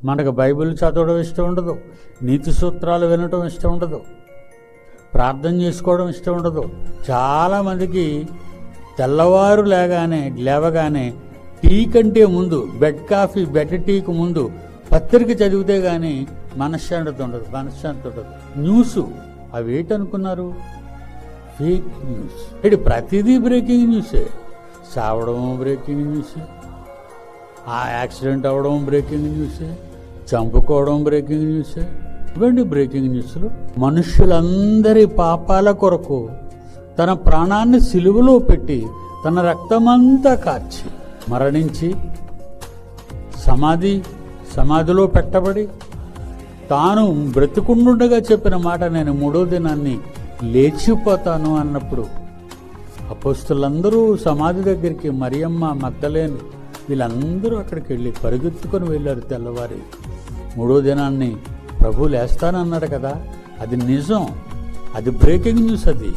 మనకు బైబిల్ చదవడం ఇష్టం ఉండదు, నీతి సూత్రాలు వినడం ఇష్టం ఉండదు, ప్రార్థన చేసుకోవడం ఇష్టం ఉండదు. చాలామందికి తెల్లవారు లేవగానే టీ కంటే ముందు బెడ్ టీకి ముందు పత్రిక చదివితే కానీ మనశ్శాంతి ఉండదు. న్యూస్ అవి ఏంటనుకున్నారు? Fake news. ప్రతిదీ బ్రేకింగ్ న్యూసే. చావడం బ్రేకింగ్ న్యూసే, ఆ యాక్సిడెంట్ అవ్వడం బ్రేకింగ్ న్యూసే, చంపుకోవడం బ్రేకింగ్ న్యూసే. ఇవ్వండి బ్రేకింగ్ న్యూస్లు. మనుష్యులందరి పాపాల కొరకు తన ప్రాణాన్ని సిలువలో పెట్టి తన రక్తమంతా కార్చి మరణించి సమాధిలో పెట్టబడి తాను బ్రతికుండుండగా చెప్పిన మాట, నేను 3వ దినాన్ని లేచిపోతాను అన్నప్పుడు అపోస్తులందరూ సమాధి దగ్గరికి, మరియమ్మ, మగ్దలేను వీళ్ళందరూ అక్కడికి వెళ్ళి పరిగెత్తుకొని వెళ్ళారు. తెల్లవారి 3వ దినాన్ని ప్రభు లేస్తానన్నాడు కదా, అది నిజం, అది బ్రేకింగ్ న్యూస్. అది